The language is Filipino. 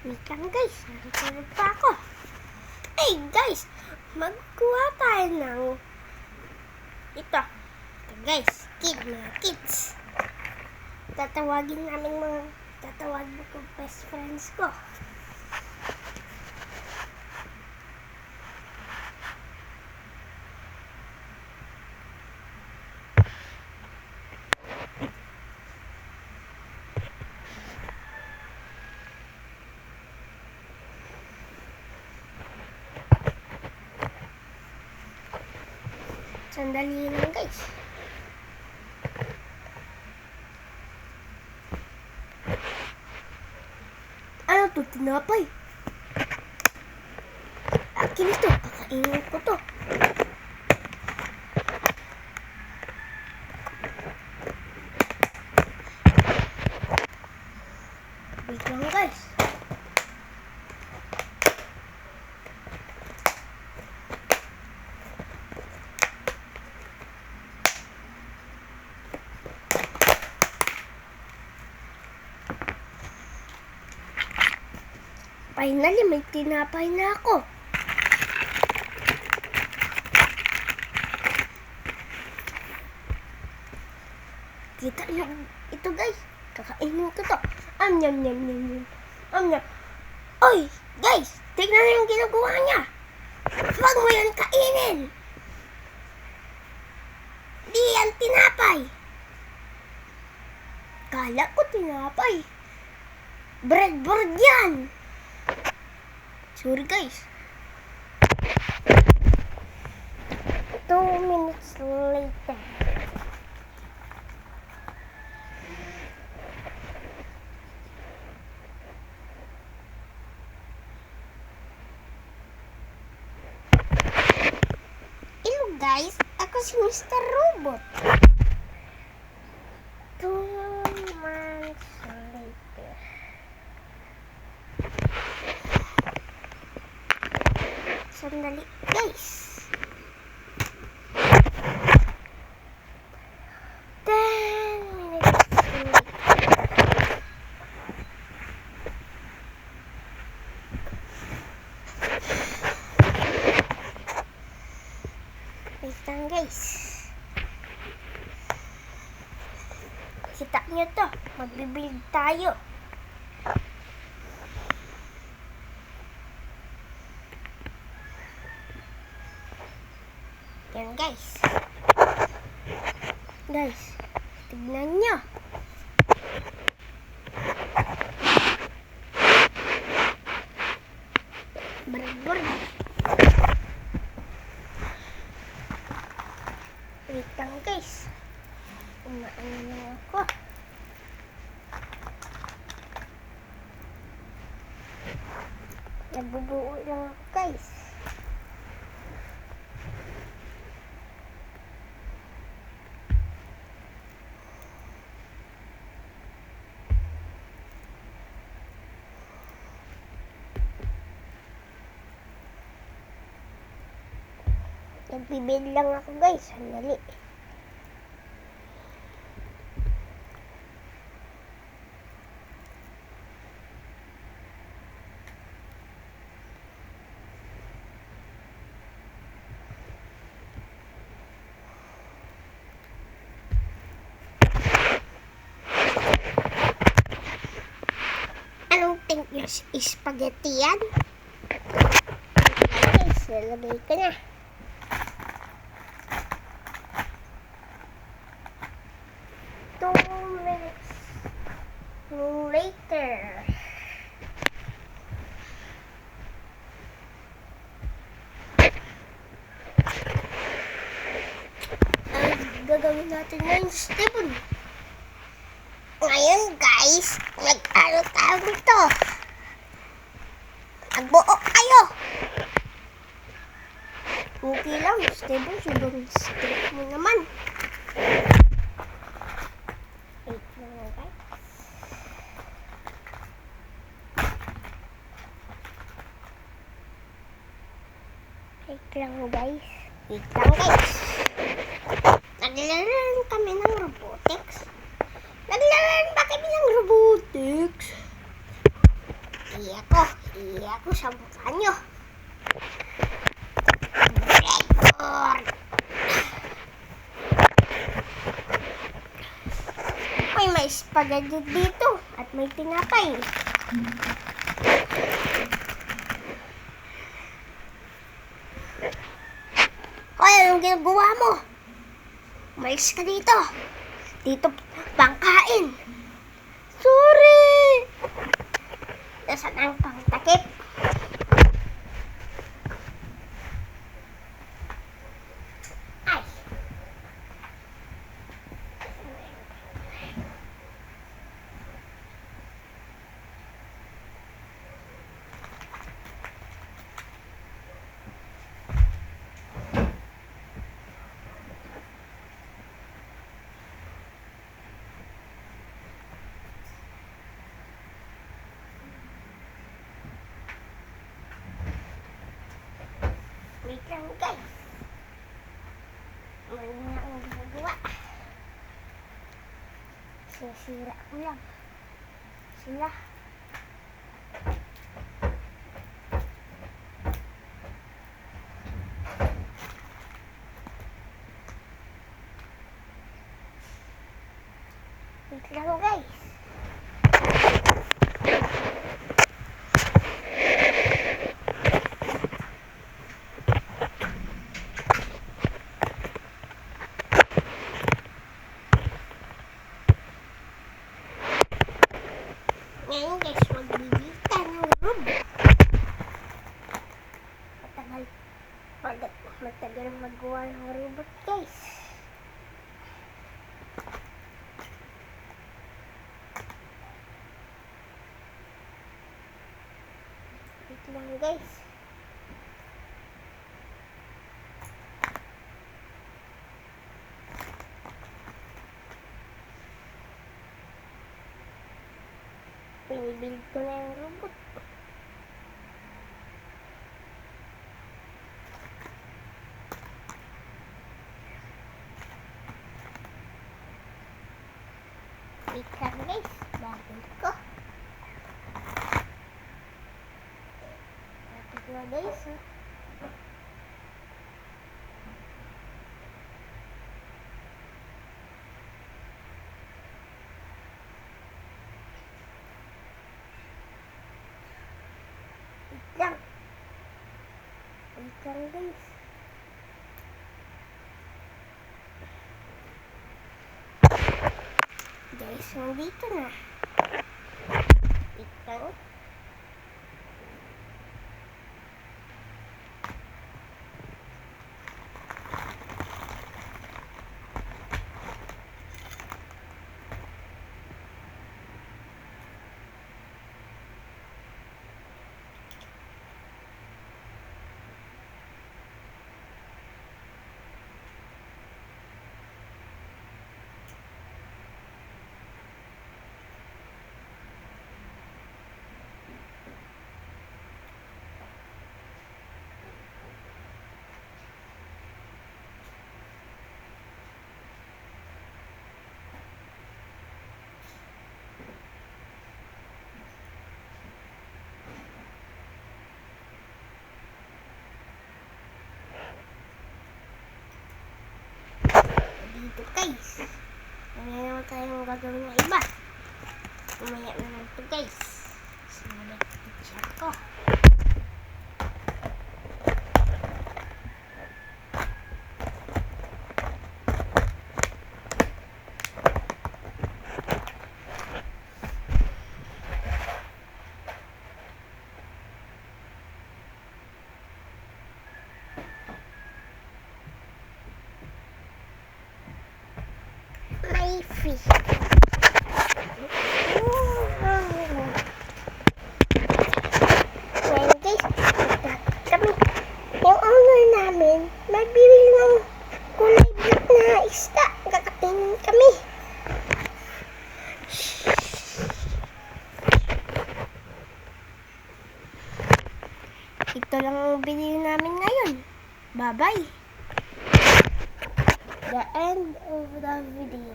Wait lang guys, natutulog pa ako. Hey guys, magkuha tayo ng ito guys, mga kids. Tatawagin ko best friends ko. Sandali lang guys. Ano to? Tinapay. Akin ito. Kakainin ko to. Wait lang guys. Finally, may tinapay na ako. Kita niyo ito guys. Kakainin ko to. Nyam. Oy, guys, tignan niyo yung ginagawa niya. Huwag mo yan kainin. Di yan tinapay. Kala ko tinapay. Breadboard yan. Sorry guys. 2 minutes later. Hello guys, ako si Mr. Robot. 2 months later. Sandali, guys. 10 minutes later. Wait lang, guys. Kita niyo to. Magbibuild tayo. Yan guys. Guys, tignan nyo. Breadboard. Wait lang guys. Umaano na ako. Nagbubuo lang ako guys. Nagbibid lang ako guys, sandali. Anong think nyo? Spaghetti yan? Okay guys, nalagay ko na. Later. Gagawin natin ngayon, Steven. Ngayon, guys, nag-aro-taro ito. Magbuo kayo. Okay lang, Steven. Sobrang strict mo naman. Wait lang, guys. Wait lang guys. Naglalaan kami ng robotics. Naglalaan ba kami ng robotics? Iya ko sa mukha nyo. Record. May spaghetti dito at may tinapay. Hoy, anong ginagawa mo? Umalis ka dito. Dito pangkain. Sorry. Nasaan ang pangtakip? Ay. Wait lang guys. Mali na ang ginagawa. Sisira ko lang. Sila. Wait lang guys. Ngayon guys, magbibita ng room. Matagal magawa ng robot guys. Wait lang guys. Pinibuild ko na yung robot. Wait lang guys, bago ko. Bago ko guys. Wait lang. Wait lang guys. Guys, nandito na. Wait lang. Dito guys. Mamaya naman tayong gagawin na iba. Mamaya naman ito guys. Simulat picture ko. May fish. Ngayon guys, kami, yung owner namin, magbibili ng kulay blue na isda. Kakatingin kami. Ito lang ang bili namin ngayon. Bye-bye. The end of the video.